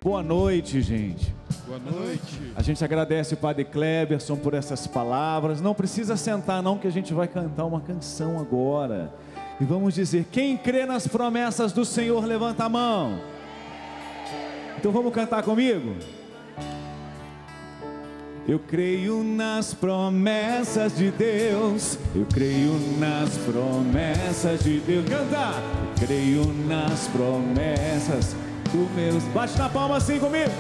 Boa noite, gente. Boa noite. A gente agradece o Padre Kleberson por essas palavras. Não precisa sentar não, que a gente vai cantar uma canção agora. E vamos dizer, quem crê nas promessas do Senhor, levanta a mão. Então vamos cantar comigo? Eu creio nas promessas de Deus. Eu creio nas promessas de Deus. Canta! Eu creio nas promessas do meu... Bate na palma assim comigo.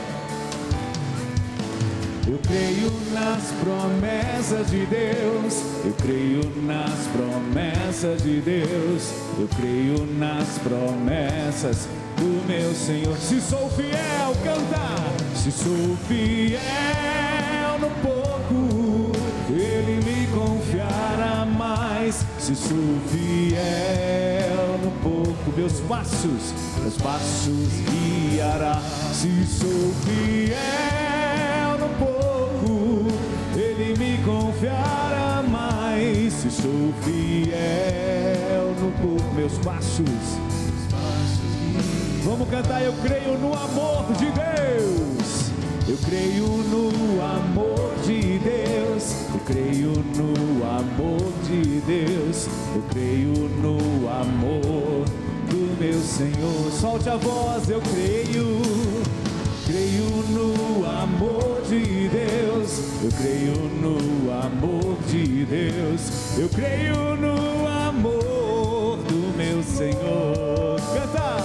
Eu creio nas promessas de Deus. Eu creio nas promessas de Deus. Eu creio nas promessas do meu Senhor. Se sou fiel, canta. Se sou fiel no pouco, Ele me confiará mais. Se sou fiel no pouco, meus passos guiará. Se sou fiel no pouco, Ele me confiará mais. Se sou fiel no pouco, meus passos. Vamos cantar, eu creio no amor de Deus. Eu creio no amor de Deus. Eu creio no amor de Deus. Eu creio no amor do meu Senhor. Solte a voz, eu creio. Creio no amor de Deus. Eu creio no amor de Deus. Eu creio no amor do meu Senhor. Canta!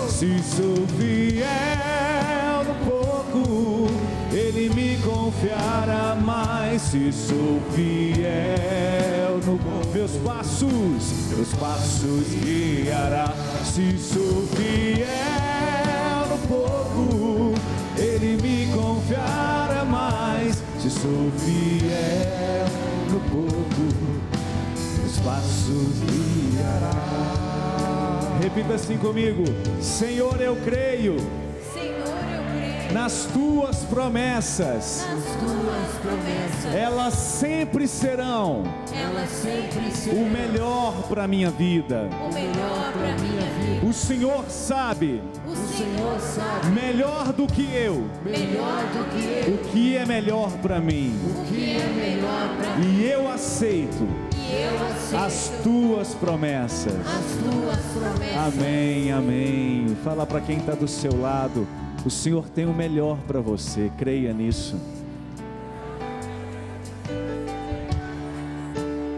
Se sou fiel no pouco, Ele me confiará mais. Se sou fiel no pouco, meus passos guiará. Se sou fiel no pouco, Ele me confiará mais. Se sou fiel no pouco, meus passos guiará. Repita assim comigo: Senhor, eu creio. Senhor, eu creio nas tuas promessas. Elas sempre serão o melhor para a minha vida. O Senhor sabe melhor do que eu o que é melhor para mim. E eu aceito as tuas promessas. Amém, amém. Fala para quem está do seu lado: o Senhor tem o melhor para você. Creia nisso.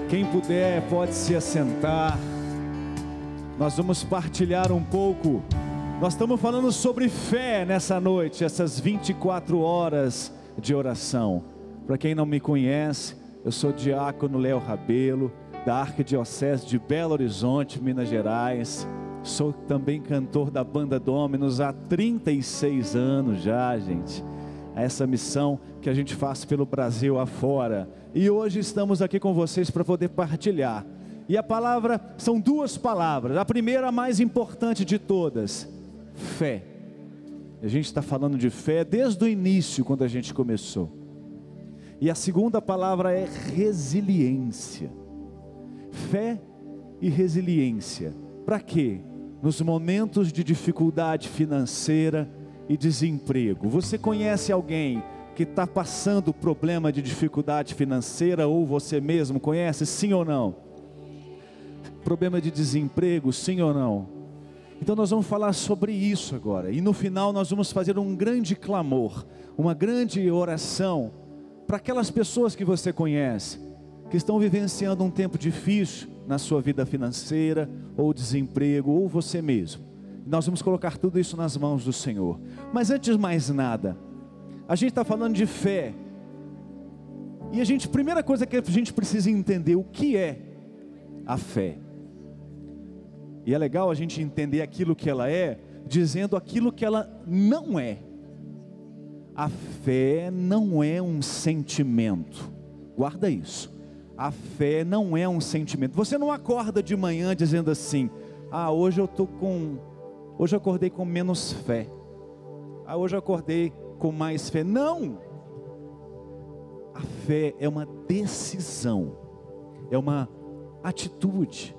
Quem puder pode se assentar. Nós vamos partilhar um pouco. Nós estamos falando sobre fé nessa noite, essas 24 horas de oração. Para quem não me conhece, eu sou diácono Léo Rabelo, da Arquidiocese de Belo Horizonte, Minas Gerais. Sou também cantor da Banda Dominus há 36 anos já, gente. Essa missão que a gente faz pelo Brasil afora. E hoje estamos aqui com vocês para poder partilhar. E a palavra, são duas palavras. A primeira, a mais importante de todas: fé. A gente está falando de fé desde o início, quando a gente começou. E a segunda palavra é resiliência. Fé e resiliência. Para quê? Nos momentos de dificuldade financeira e desemprego. Você conhece alguém que está passando problema de dificuldade financeira, ou você mesmo conhece, sim ou não? Problema de desemprego, sim ou não? Então nós vamos falar sobre isso agora. E no final nós vamos fazer um grande clamor, uma grande oração para aquelas pessoas que você conhece, que estão vivenciando um tempo difícil na sua vida financeira, ou desemprego, ou você mesmo. Nós vamos colocar tudo isso nas mãos do Senhor. Mas antes de mais nada, a gente está falando de fé. E a primeira coisa que a gente precisa entender: o que é a fé? E é legal a gente entender aquilo que ela é, dizendo aquilo que ela não é. A fé não é um sentimento. Guarda isso. A fé não é um sentimento. Você não acorda de manhã dizendo assim: hoje eu acordei com menos fé. Hoje eu acordei com mais fé. Não! A fé é uma decisão, é uma atitude,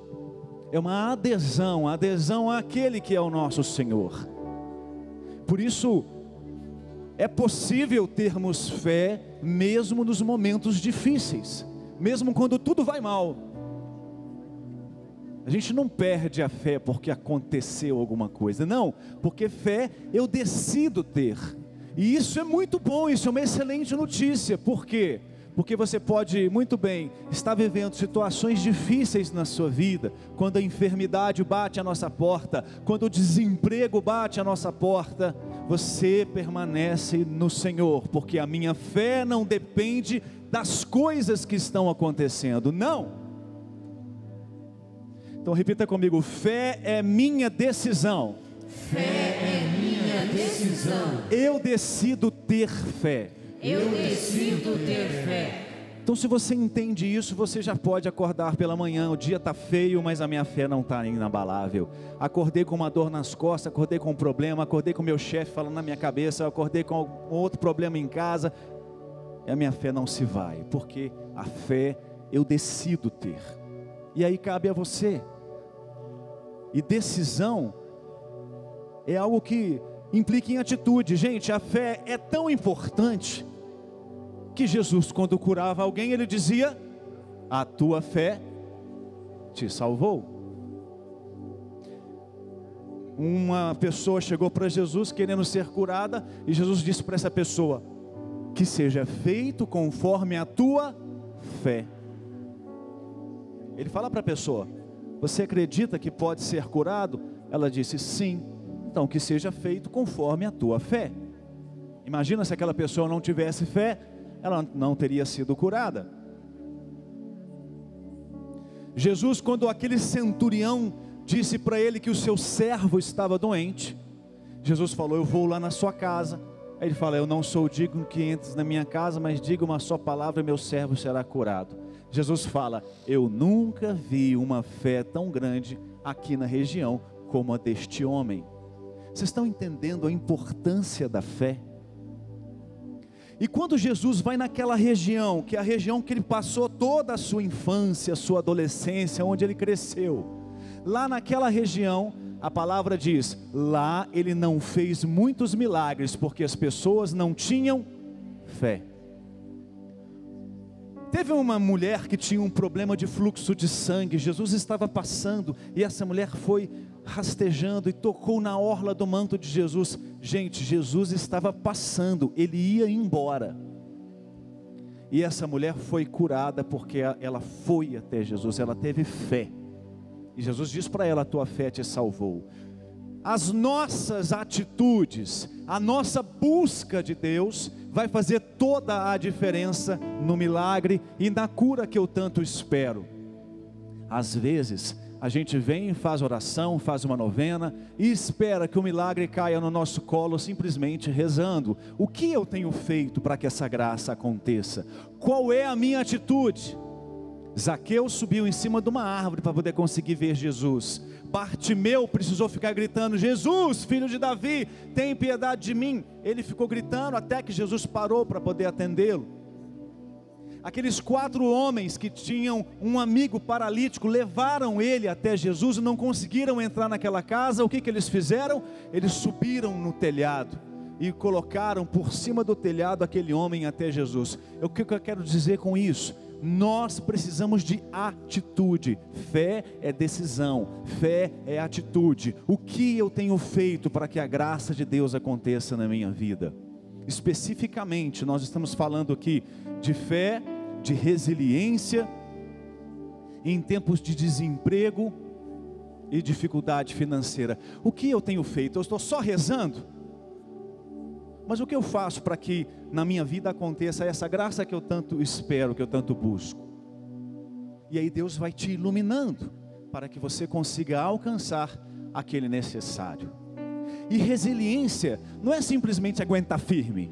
é uma adesão àquele que é o nosso Senhor. Por isso, É possível termos fé mesmo nos momentos difíceis, mesmo quando tudo vai mal. A gente não perde a fé porque aconteceu alguma coisa, não, porque fé eu decido ter, e isso é muito bom, isso é uma excelente notícia. Por quê? Porque você pode muito bem estar vivendo situações difíceis na sua vida, quando a enfermidade bate à nossa porta, quando o desemprego bate à nossa porta, você permanece no Senhor, porque a minha fé não depende das coisas que estão acontecendo, não. Então repita comigo: fé é minha decisão. Fé é minha decisão. Eu decido ter fé. Eu decido ter fé. Então, se você entende isso, você já pode acordar pela manhã. O dia está feio, mas a minha fé não está inabalável. Acordei com uma dor nas costas, acordei com um problema, acordei com meu chefe falando na minha cabeça, acordei com outro problema em casa, e a minha fé não se vai, porque a fé eu decido ter. E aí cabe a você. E decisão é algo que implica em atitude. Gente, a fé é tão importante que Jesus, quando curava alguém, ele dizia: a tua fé te salvou. Uma pessoa chegou para Jesus querendo ser curada, e Jesus disse para essa pessoa: que seja feito conforme a tua fé. Ele fala para a pessoa: você acredita que pode ser curado? Ela disse: sim. Então que seja feito conforme a tua fé. Imagina se aquela pessoa não tivesse fé, ela não teria sido curada. Jesus, quando aquele centurião disse para ele que o seu servo estava doente, Jesus falou: eu vou lá na sua casa. Aí ele fala: eu não sou digno que entres na minha casa, mas diga uma só palavra e meu servo será curado. Jesus fala: eu nunca vi uma fé tão grande aqui na região como a deste homem. Vocês estão entendendo a importância da fé? E quando Jesus vai naquela região, que é a região que ele passou toda a sua infância, a sua adolescência, onde ele cresceu, lá naquela região, a palavra diz, lá ele não fez muitos milagres, porque as pessoas não tinham fé. Teve uma mulher que tinha um problema de fluxo de sangue, Jesus estava passando, e essa mulher foi rastejando e tocou na orla do manto de Jesus. Gente, Jesus estava passando, ele ia embora, e essa mulher foi curada, porque ela foi até Jesus, ela teve fé, e Jesus diz para ela: a tua fé te salvou. As nossas atitudes, a nossa busca de Deus, vai fazer toda a diferença no milagre e na cura que eu tanto espero. Às vezes, a gente vem, faz oração, faz uma novena e espera que o milagre caia no nosso colo simplesmente rezando. O que eu tenho feito para que essa graça aconteça? Qual é a minha atitude? Zaqueu subiu em cima de uma árvore para poder conseguir ver Jesus. Bartimeu precisou ficar gritando: Jesus, filho de Davi, tem piedade de mim. Ele ficou gritando até que Jesus parou para poder atendê-lo. Aqueles 4 homens que tinham um amigo paralítico, levaram ele até Jesus e não conseguiram entrar naquela casa. O que eles fizeram? Eles subiram no telhado e colocaram por cima do telhado aquele homem até Jesus. O que eu quero dizer com isso? Nós precisamos de atitude. Fé é decisão, fé é atitude. O que eu tenho feito para que a graça de Deus aconteça na minha vida? Especificamente, nós estamos falando aqui de fé, de resiliência, em tempos de desemprego e dificuldade financeira. O que eu tenho feito? Eu estou só rezando? Mas o que eu faço para que na minha vida aconteça essa graça que eu tanto espero, que eu tanto busco? E aí Deus vai te iluminando, para que você consiga alcançar aquele necessário. E resiliência não é simplesmente aguentar firme.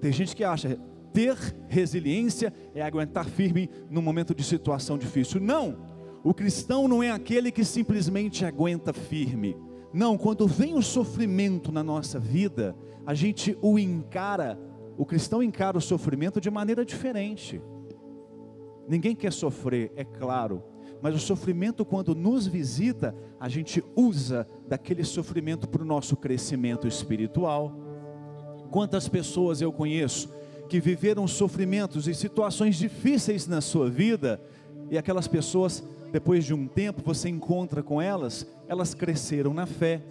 Tem gente que acha ter resiliência é aguentar firme num momento de situação difícil. Não, o cristão não é aquele que simplesmente aguenta firme. Não, quando vem o sofrimento na nossa vida, a gente o encara, o cristão encara o sofrimento de maneira diferente. Ninguém quer sofrer, é claro, mas o sofrimento, quando nos visita, a gente usa daquele sofrimento para o nosso crescimento espiritual. Quantas pessoas eu conheço que viveram sofrimentos e situações difíceis na sua vida, e aquelas pessoas, depois de um tempo, você encontra com elas, elas cresceram na fé,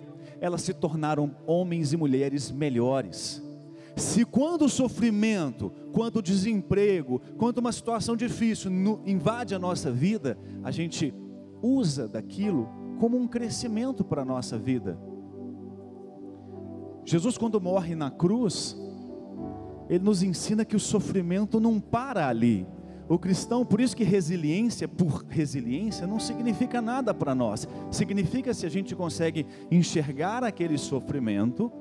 elas se tornaram homens e mulheres melhores. Se quando o sofrimento, quando o desemprego, quando uma situação difícil invade a nossa vida, a gente usa daquilo como um crescimento para a nossa vida. Jesus, quando morre na cruz, Ele nos ensina que o sofrimento não para ali. O cristão, por isso que resiliência, por resiliência, não significa nada para nós. Significa se a gente consegue enxergar aquele sofrimento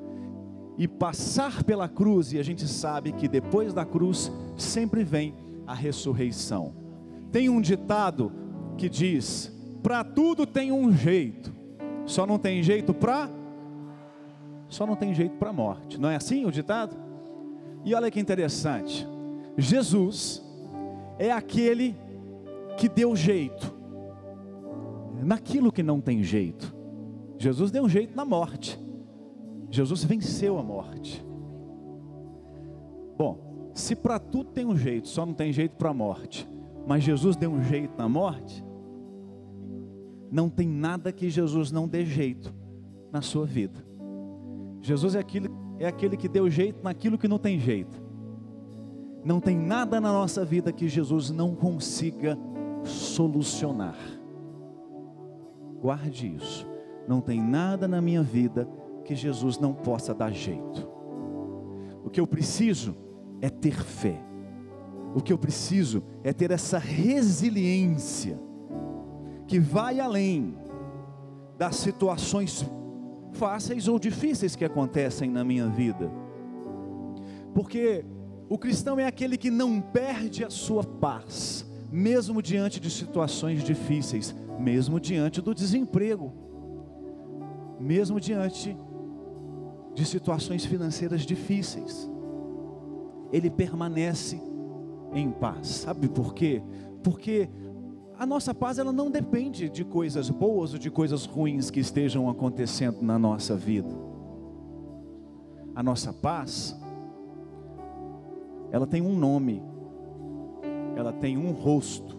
e passar pela cruz, e a gente sabe que depois da cruz sempre vem a ressurreição. Tem um ditado que diz: para tudo tem um jeito, só não tem jeito para a morte. Não é assim o ditado? E olha que interessante, Jesus é aquele que deu jeito naquilo que não tem jeito. Jesus deu um jeito na morte. Jesus venceu a morte. Bom, se para tudo tem um jeito, só não tem jeito para a morte, mas Jesus deu um jeito na morte, não tem nada que Jesus não dê jeito na sua vida. Jesus é aquele que deu jeito naquilo que não tem jeito. Não tem nada na nossa vida que Jesus não consiga solucionar. Guarde isso. Não tem nada na minha vida que Jesus não possa dar jeito. O que eu preciso é ter fé. O que eu preciso é ter essa resiliência que vai além das situações fáceis ou difíceis que acontecem na minha vida. Porque o cristão é aquele que não perde a sua paz, mesmo diante de situações difíceis, mesmo diante do desemprego, mesmo diante de situações financeiras difíceis. Ele permanece em paz. Sabe por quê? Porque a nossa paz, ela não depende de coisas boas ou de coisas ruins que estejam acontecendo na nossa vida. A nossa paz, ela tem um nome, ela tem um rosto,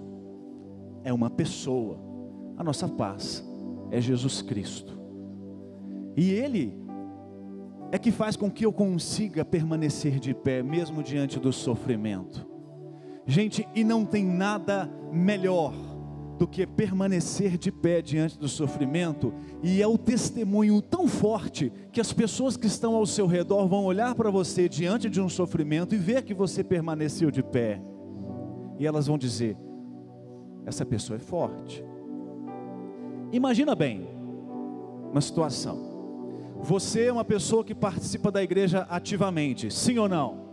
é uma pessoa. A nossa paz é Jesus Cristo. E Ele é que faz com que eu consiga permanecer de pé, mesmo diante do sofrimento. Gente, e não tem nada melhor do que permanecer de pé diante do sofrimento, e é o testemunho tão forte que as pessoas que estão ao seu redor vão olhar para você diante de um sofrimento e ver que você permaneceu de pé, e elas vão dizer: essa pessoa é forte. Imagina bem uma situação: você é uma pessoa que participa da igreja ativamente, sim ou não?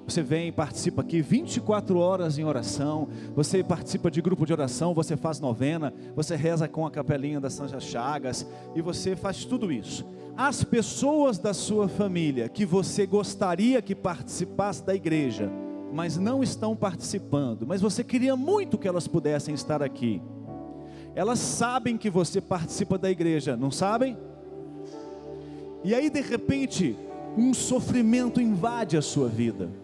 Você vem, participa aqui 24 horas em oração, você participa de grupo de oração, você faz novena, você reza com a capelinha das Santas Chagas, e você faz tudo isso. As pessoas da sua família que você gostaria que participasse da igreja, mas não estão participando, mas você queria muito que elas pudessem estar aqui, elas sabem que você participa da igreja, não sabem? E aí de repente um sofrimento invade a sua vida,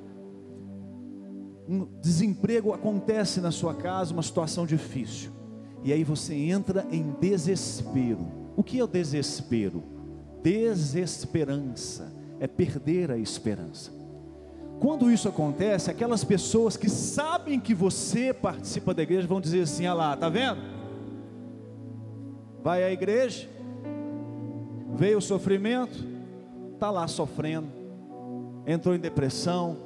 um desemprego acontece na sua casa, uma situação difícil, e aí você entra em desespero. O que é o desespero? Desesperança é perder a esperança. Quando isso acontece, aquelas pessoas que sabem que você participa da igreja vão dizer assim: ah lá, tá vendo? Vai à igreja, veio o sofrimento, está lá sofrendo, entrou em depressão,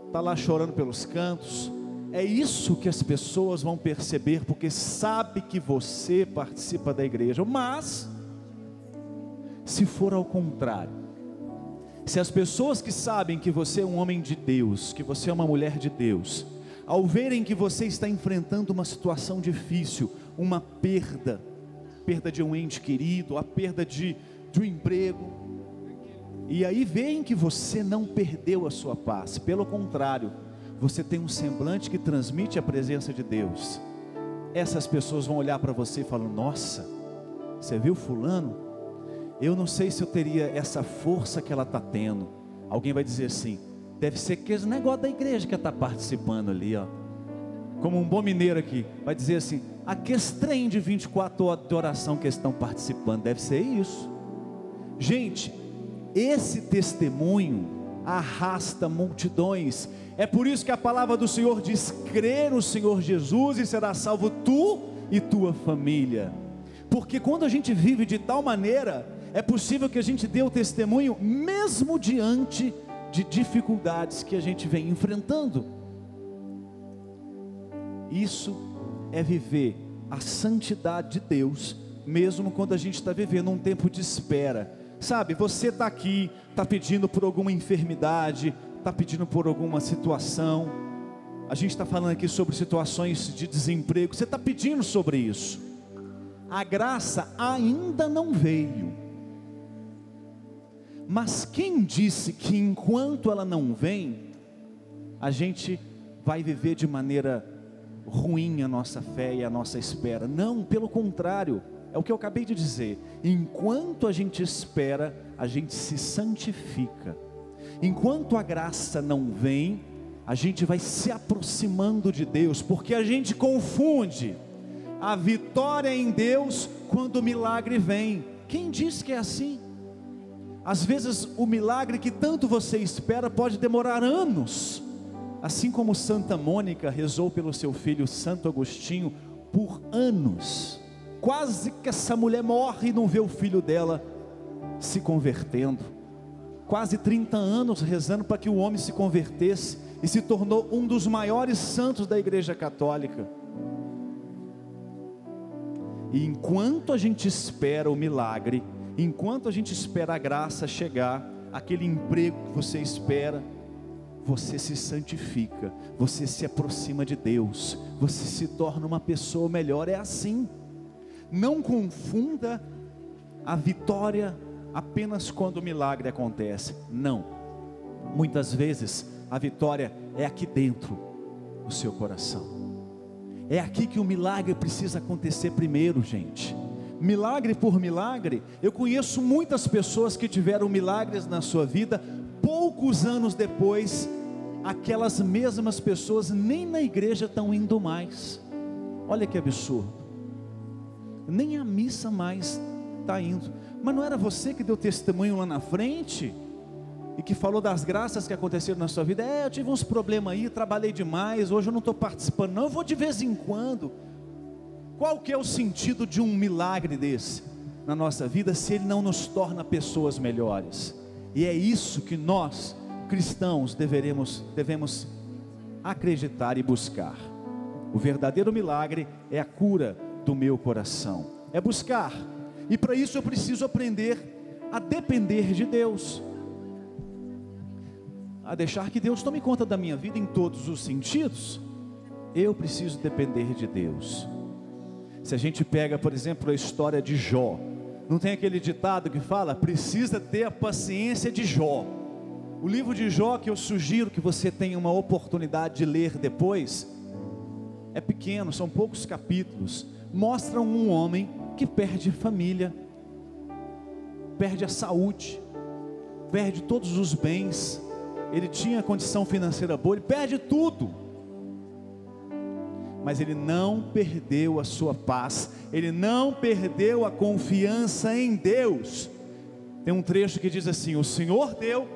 está lá chorando pelos cantos. É isso que as pessoas vão perceber, porque sabe que você participa da igreja. Mas se for ao contrário, se as pessoas que sabem que você é um homem de Deus, que você é uma mulher de Deus, ao verem que você está enfrentando uma situação difícil, uma perda de um ente querido, a perda de um emprego, e aí veem que você não perdeu a sua paz, pelo contrário, você tem um semblante que transmite a presença de Deus, essas pessoas vão olhar para você e falar: nossa, você viu fulano? Eu não sei se eu teria essa força que ela está tendo, Alguém vai dizer assim: deve ser que esse negócio da igreja que está participando ali, ó. Como um bom mineiro aqui, vai dizer assim: aqueles trem de 24 horas de oração que estão participando, deve ser isso. Gente, esse testemunho arrasta multidões. É por isso que a palavra do Senhor diz: crê no Senhor Jesus e será salvo tu e tua família. Porque quando a gente vive de tal maneira, é possível que a gente dê o testemunho mesmo diante de dificuldades que a gente vem enfrentando. Isso é viver a santidade de Deus, mesmo quando a gente está vivendo um tempo de espera. Sabe, você está aqui, está pedindo por alguma enfermidade, está pedindo por alguma situação. A gente está falando aqui sobre situações de desemprego. Você está pedindo sobre isso. A graça ainda não veio. Mas quem disse que enquanto ela não vem, a gente vai viver de maneira ruim a nossa fé e a nossa espera? Não, pelo contrário, é o que eu acabei de dizer. Enquanto a gente espera, a gente se santifica. Enquanto a graça não vem, a gente vai se aproximando de Deus, porque a gente confunde a vitória em Deus quando o milagre vem. Quem diz que é assim? Às vezes o milagre que tanto você espera pode demorar anos. Assim como Santa Mônica rezou pelo seu filho Santo Agostinho por anos. Quase que essa mulher morre e não vê o filho dela se convertendo. Quase 30 anos rezando para que o homem se convertesse e se tornou um dos maiores santos da Igreja Católica. E enquanto a gente espera o milagre, enquanto a gente espera a graça chegar, aquele emprego que você espera, você se santifica, você se aproxima de Deus, você se torna uma pessoa melhor. É assim. Não confunda a vitória apenas quando o milagre acontece. Não, muitas vezes a vitória é aqui dentro do seu coração. É aqui que o milagre precisa acontecer primeiro, gente. Milagre por milagre. Eu conheço muitas pessoas que tiveram milagres na sua vida, poucos anos depois, aquelas mesmas pessoas nem na igreja estão indo mais. Olha que absurdo. Nem a missa mais está indo. Mas não era você que deu testemunho lá na frente? E que falou das graças que aconteceram na sua vida? Eu tive uns problemas aí, trabalhei demais, hoje eu não estou participando não, eu vou de vez em quando. Qual que é o sentido de um milagre desse na nossa vida, se ele não nos torna pessoas melhores? E é isso que nós, cristãos, devemos acreditar e buscar. O verdadeiro milagre é a cura do meu coração, é buscar. E para isso eu preciso aprender a depender de Deus, a deixar que Deus tome conta da minha vida em todos os sentidos. Eu preciso depender de Deus. Se a gente pega, por exemplo, a história de Jó, não tem aquele ditado que fala: precisa ter a paciência de Jó. O livro de Jó, que eu sugiro que você tenha uma oportunidade de ler depois, é pequeno, são poucos capítulos. Mostram um homem que perde família, perde a saúde, perde todos os bens. Ele tinha condição financeira boa, ele perde tudo, mas ele não perdeu a sua paz, ele não perdeu a confiança em Deus. Tem um trecho que diz assim: o Senhor deu,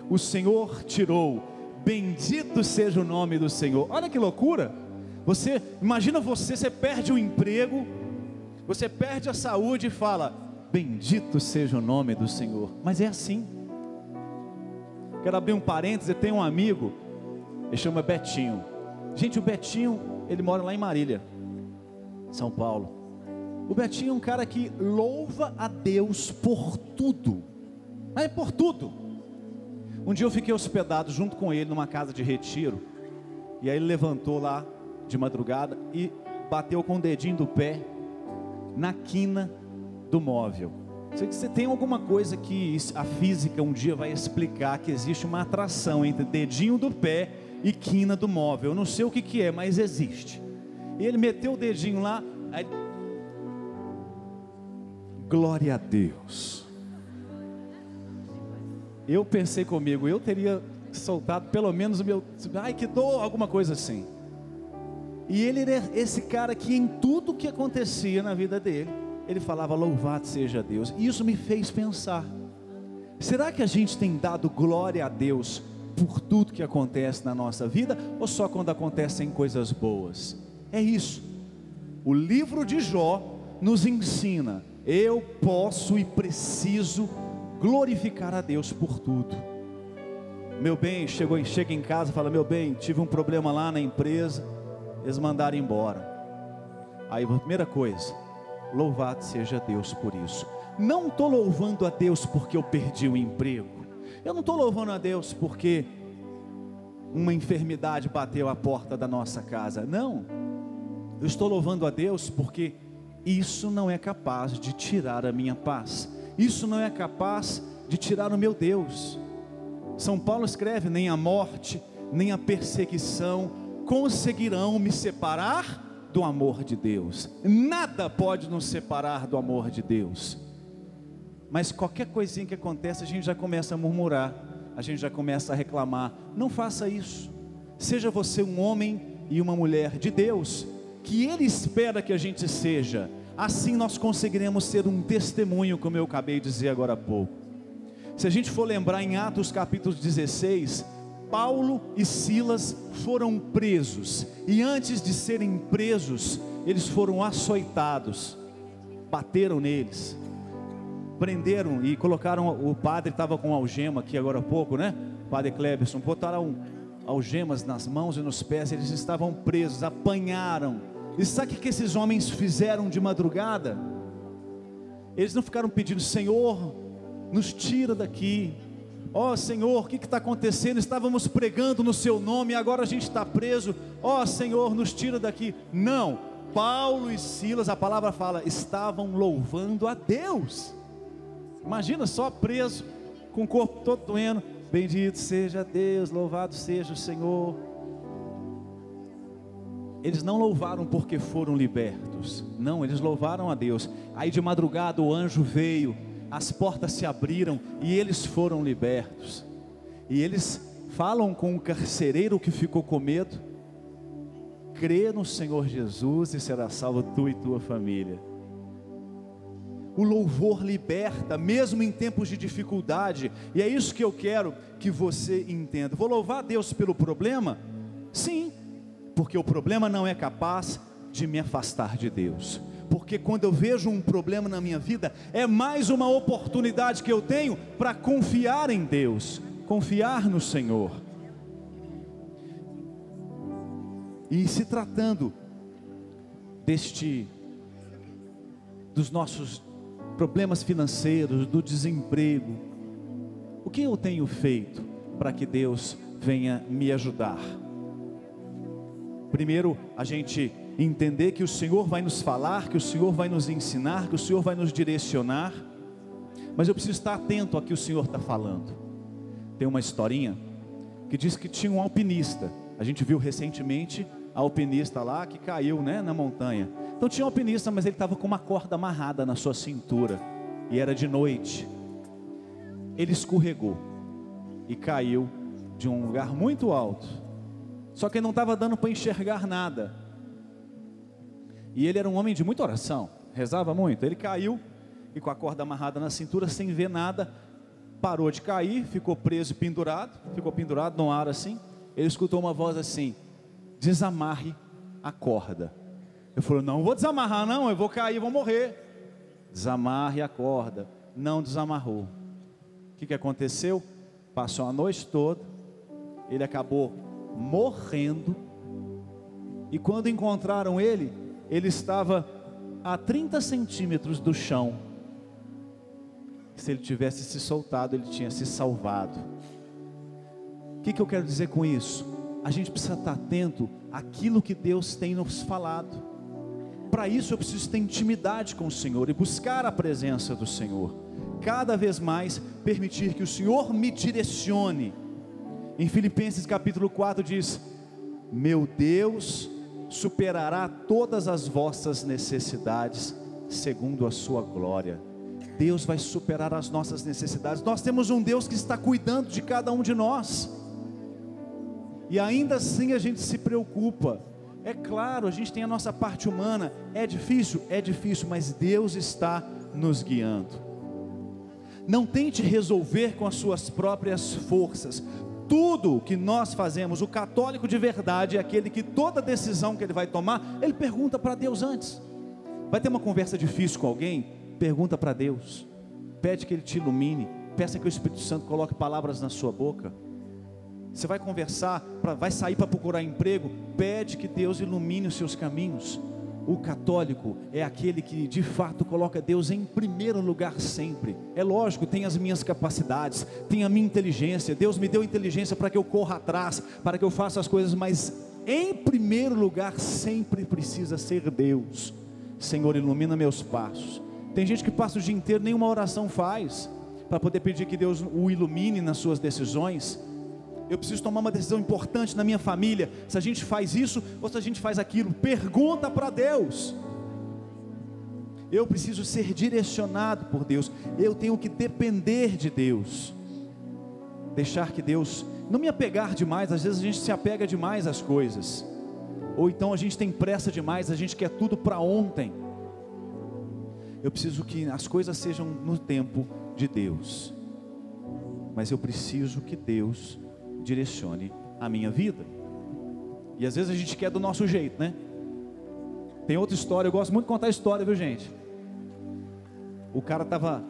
o Senhor tirou, bendito seja o nome do Senhor. Olha que loucura. Você imagina, você perde o emprego, você perde a saúde e fala: bendito seja o nome do Senhor. Mas é assim. Quero abrir um parêntese. Tem um amigo, ele chama Betinho. Gente, o Betinho, ele mora lá em Marília, São Paulo. O Betinho é um cara que louva a Deus por tudo, mas é por tudo. Um dia eu fiquei hospedado junto com ele numa casa de retiro, e aí ele levantou lá de madrugada e bateu com o dedinho do pé na quina do móvel. Sei que você tem alguma coisa que a física um dia vai explicar, que existe uma atração entre dedinho do pé e quina do móvel. Eu não sei o que é, mas existe. E ele meteu o dedinho lá, aí... glória a Deus. Eu pensei comigo, eu teria soltado pelo menos o meu, ai que dor, alguma coisa assim. E ele era esse cara que em tudo que acontecia na vida dele, ele falava louvado seja Deus. E isso me fez pensar, será que a gente tem dado glória a Deus por tudo que acontece na nossa vida, ou só quando acontecem coisas boas? É isso. O livro de Jó nos ensina, eu posso e preciso glorificar a Deus por tudo. Meu bem, chega em casa e fala, meu bem, tive um problema lá na empresa, eles mandaram embora. Aí a primeira coisa, louvado seja Deus por isso. Não estou louvando a Deus porque eu perdi o emprego. Eu não estou louvando a Deus porque uma enfermidade bateu a porta da nossa casa. Não, eu estou louvando a Deus porque isso não é capaz de tirar a minha paz. Isso não é capaz de tirar o meu Deus. São Paulo escreve, nem a morte, nem a perseguição conseguirão me separar do amor de Deus. Nada pode nos separar do amor de Deus. Mas qualquer coisinha que acontece, a gente já começa a murmurar, a gente já começa a reclamar. Não faça isso. Seja você um homem e uma mulher de Deus, que Ele espera que a gente seja. Assim nós conseguiremos ser um testemunho, como eu acabei de dizer agora há pouco. Se a gente for lembrar em Atos capítulo 16, Paulo e Silas foram presos, e antes de serem presos, eles foram açoitados, bateram neles, prenderam e colocaram, o padre estava com algema aqui agora há pouco, né? O padre Cleberson, botaram algemas nas mãos e nos pés, eles estavam presos, apanharam. E sabe o que esses homens fizeram de madrugada? Eles não ficaram pedindo, Senhor, nos tira daqui. Ó Senhor, o que está acontecendo? Estávamos pregando no seu nome e agora a gente está preso. Ó Senhor, nos tira daqui. Não, Paulo e Silas, a palavra fala, estavam louvando a Deus. Imagina só preso, com o corpo todo doendo. Bendito seja Deus, louvado seja o Senhor. Eles não louvaram porque foram libertos. Não, eles louvaram a Deus. Aí de madrugada o anjo veio, as portas se abriram e eles foram libertos. E eles falam com o carcereiro que ficou com medo: crê no Senhor Jesus e será salvo tu e tua família. O louvor liberta, mesmo em tempos de dificuldade. E é isso que eu quero que você entenda. Vou louvar a Deus pelo problema? Sim, porque o problema não é capaz de me afastar de Deus. Porque quando eu vejo um problema na minha vida, é mais uma oportunidade que eu tenho para confiar em Deus, confiar no Senhor. E se tratando dos nossos problemas financeiros, do desemprego, o que eu tenho feito para que Deus venha me ajudar? Primeiro, a gente entender que o Senhor vai nos falar, que o Senhor vai nos ensinar, que o Senhor vai nos direcionar, mas eu preciso estar atento ao que o Senhor está falando. Tem uma historinha que diz que tinha um alpinista. A gente viu recentemente a alpinista lá que caiu, né, na montanha. Então tinha um alpinista, mas ele estava com uma corda amarrada na sua cintura, e era de noite. Ele escorregou e caiu de um lugar muito alto, só que não estava dando para enxergar nada. E ele era um homem de muita oração, rezava muito. Ele caiu e com a corda amarrada na cintura, sem ver nada, parou de cair, ficou preso e ficou pendurado no ar assim. Ele escutou uma voz assim: desamarre a corda. Ele falou: não vou desamarrar não, eu vou cair, vou morrer. Desamarre a corda. Não desamarrou. O que aconteceu? Passou a noite toda, ele acabou morrendo. E quando encontraram ele, ele estava a 30 centímetros do chão. Se ele tivesse se soltado, ele tinha se salvado. O que eu quero dizer com isso? A gente precisa estar atento àquilo que Deus tem nos falado. Para isso eu preciso ter intimidade com o Senhor e buscar a presença do Senhor. Cada vez mais permitir que o Senhor me direcione. Em Filipenses capítulo 4 diz: meu Deus superará todas as vossas necessidades segundo a sua glória. Deus vai superar as nossas necessidades. Nós temos um Deus que está cuidando de cada um de nós, e ainda assim a gente se preocupa. É claro, a gente tem a nossa parte humana, é difícil, mas Deus está nos guiando. Não tente resolver com as suas próprias forças. Tudo que nós fazemos, o católico de verdade é aquele que toda decisão que ele vai tomar, ele pergunta para Deus antes. Vai ter uma conversa difícil com alguém? Pergunta para Deus, pede que Ele te ilumine, peça que o Espírito Santo coloque palavras na sua boca. Você vai conversar, vai sair para procurar emprego, pede que Deus ilumine os seus caminhos. O católico é aquele que de fato coloca Deus em primeiro lugar sempre. É lógico, tem as minhas capacidades, tem a minha inteligência, Deus me deu inteligência para que eu corra atrás, para que eu faça as coisas, mas em primeiro lugar sempre precisa ser Deus. Senhor, ilumina meus passos. Tem gente que passa o dia inteiro, nenhuma oração faz, para poder pedir que Deus o ilumine nas suas decisões. Eu preciso tomar uma decisão importante na minha família, se a gente faz isso, ou se a gente faz aquilo, pergunta para Deus. Eu preciso ser direcionado por Deus, eu tenho que depender de Deus, deixar que Deus, não me apegar demais. Às vezes a gente se apega demais às coisas, ou então a gente tem pressa demais, a gente quer tudo para ontem. Eu preciso que as coisas sejam no tempo de Deus, mas eu preciso que Deus direcione a minha vida. E às vezes a gente quer do nosso jeito, né? Tem outra história, eu gosto muito de contar a história, viu gente? O cara estava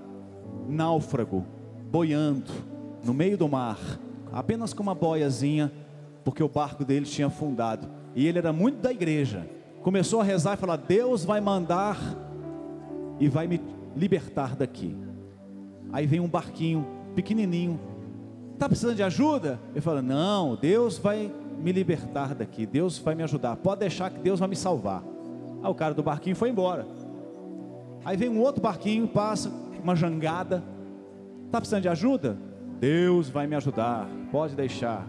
náufrago, boiando no meio do mar, apenas com uma boiazinha, porque o barco dele tinha afundado, e ele era muito da igreja. Começou a rezar e falar: Deus vai mandar e vai me libertar daqui. Aí vem um barquinho pequenininho: está precisando de ajuda? Ele fala: não, Deus vai me libertar daqui, Deus vai me ajudar, pode deixar que Deus vai me salvar. Aí o cara do barquinho foi embora. Aí vem um outro barquinho, passa uma jangada: está precisando de ajuda? Deus vai me ajudar, pode deixar.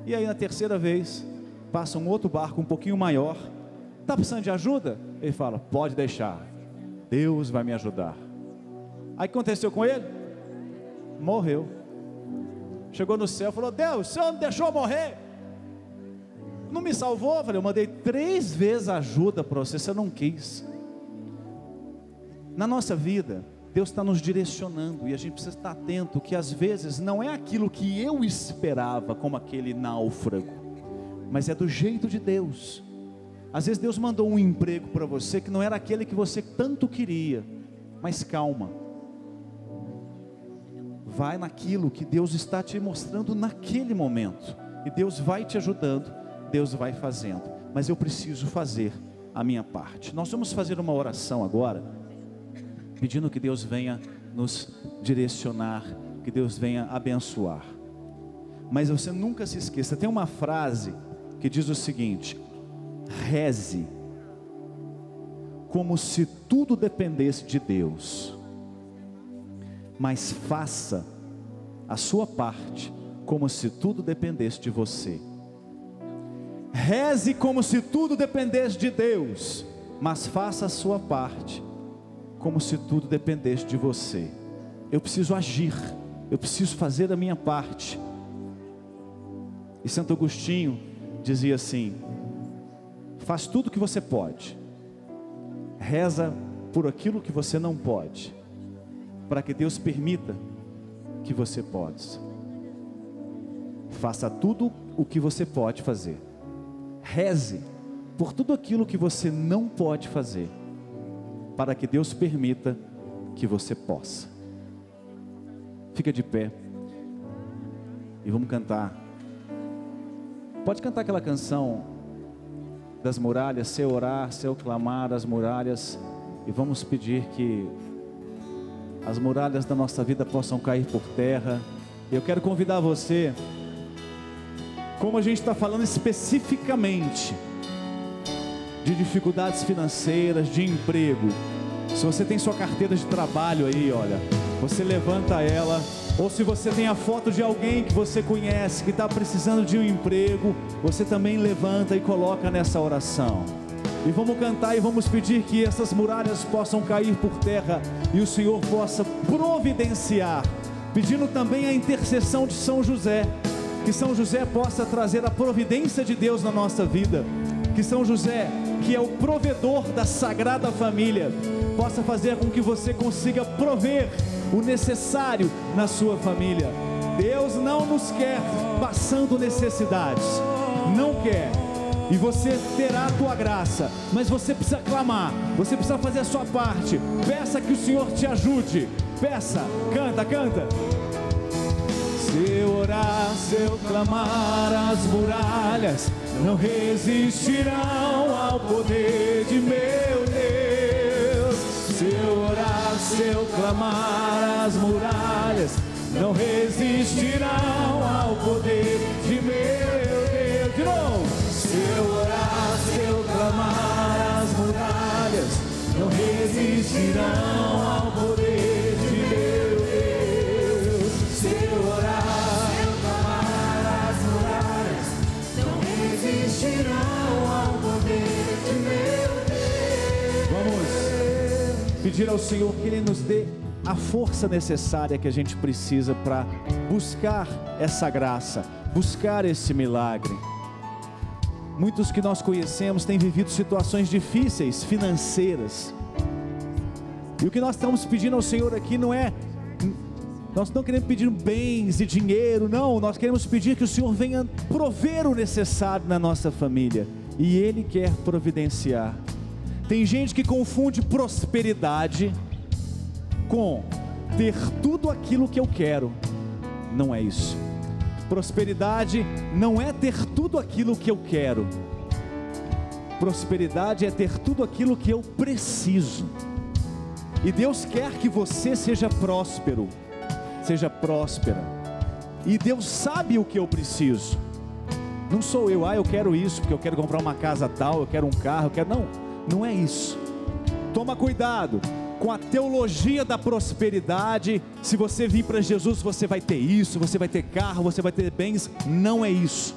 E aí na terceira vez, passa um outro barco um pouquinho maior: está precisando de ajuda? Ele fala: pode deixar, Deus vai me ajudar. Aí o que aconteceu com ele? Morreu. Chegou no céu e falou: Deus, o Senhor me deixou morrer, não me salvou. Eu falei: eu mandei 3 vezes ajuda para você, você não quis. Na nossa vida, Deus está nos direcionando, e a gente precisa estar atento, que às vezes não é aquilo que eu esperava, como aquele náufrago, mas é do jeito de Deus. Às vezes Deus mandou um emprego para você, que não era aquele que você tanto queria, mas calma, vai naquilo que Deus está te mostrando naquele momento, e Deus vai te ajudando, Deus vai fazendo, mas eu preciso fazer a minha parte. Nós vamos fazer uma oração agora, pedindo que Deus venha nos direcionar, que Deus venha abençoar. Mas você nunca se esqueça, tem uma frase que diz o seguinte: reze como se tudo dependesse de Deus, mas faça a sua parte como se tudo dependesse de você. Reze como se tudo dependesse de Deus, mas faça a sua parte como se tudo dependesse de você. Eu preciso agir, eu preciso fazer a minha parte. E Santo Agostinho dizia assim: faz tudo o que você pode, reza por aquilo que você não pode, para que Deus permita que você possa. Faça tudo o que você pode fazer, reze por tudo aquilo que você não pode fazer, para que Deus permita que você possa. Fica de pé e vamos cantar. Pode cantar aquela canção das muralhas, se eu orar, se eu clamar as muralhas, e vamos pedir que as muralhas da nossa vida possam cair por terra. Eu quero convidar você, como a gente está falando especificamente de dificuldades financeiras, de emprego, se você tem sua carteira de trabalho aí, olha, você levanta ela, ou se você tem a foto de alguém que você conhece, que está precisando de um emprego, você também levanta e coloca nessa oração. E vamos cantar e vamos pedir que essas muralhas possam cair por terra e o Senhor possa providenciar, pedindo também a intercessão de São José, que São José possa trazer a providência de Deus na nossa vida, que São José, que é o provedor da Sagrada Família, possa fazer com que você consiga prover o necessário na sua família. Deus não nos quer passando necessidades, não quer. E você terá a tua graça, mas você precisa clamar, você precisa fazer a sua parte. Peça que o Senhor te ajude, peça, canta, canta. Se eu orar, se eu clamar, as muralhas não resistirão ao poder de meu Deus. Se eu orar, se eu clamar, as muralhas não resistirão ao poder de meu Deus. De novo. Se eu orar, se eu clamar, as muralhas não resistirão ao poder de meu Deus. Se eu orar, se eu clamar, as muralhas não resistirão ao poder de meu Deus. Vamos pedir ao Senhor que Ele nos dê a força necessária que a gente precisa para buscar essa graça, buscar esse milagre. Muitos que nós conhecemos têm vivido situações difíceis, financeiras. E o que nós estamos pedindo ao Senhor aqui não é, nós não queremos pedir bens e dinheiro, não. Nós queremos pedir que o Senhor venha prover o necessário na nossa família. E Ele quer providenciar. Tem gente que confunde prosperidade com ter tudo aquilo que eu quero. Não é isso. Prosperidade não é ter tudo aquilo que eu quero. Prosperidade é ter tudo aquilo que eu preciso. E Deus quer que você seja próspero, seja próspera. E Deus sabe o que eu preciso. Não sou eu, eu quero isso, porque eu quero comprar uma casa tal, eu quero um carro, eu quero... Não, não é isso. Toma cuidado com a teologia da prosperidade. Se você vir para Jesus, você vai ter isso, você vai ter carro, você vai ter bens. Não é isso.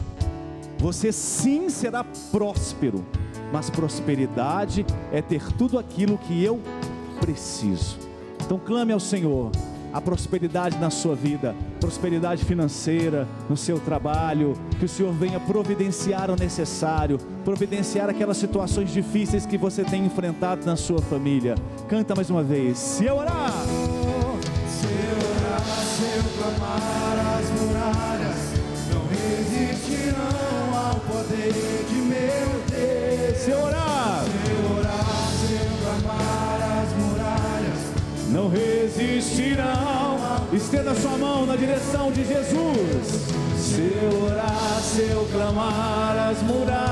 Você sim será próspero, mas prosperidade é ter tudo aquilo que eu preciso. Então clame ao Senhor a prosperidade na sua vida, prosperidade financeira, no seu trabalho, que o Senhor venha providenciar o necessário, providenciar aquelas situações difíceis que você tem enfrentado na sua família. Canta mais uma vez. Se eu orar, se eu clamar, as muralhas não resistirão ao poder de meu Deus. Se eu orar, se eu clamar, as muralhas não resistirão. Estenda sua mão na direção de Jesus. Se eu orar, se eu clamar, as muralhas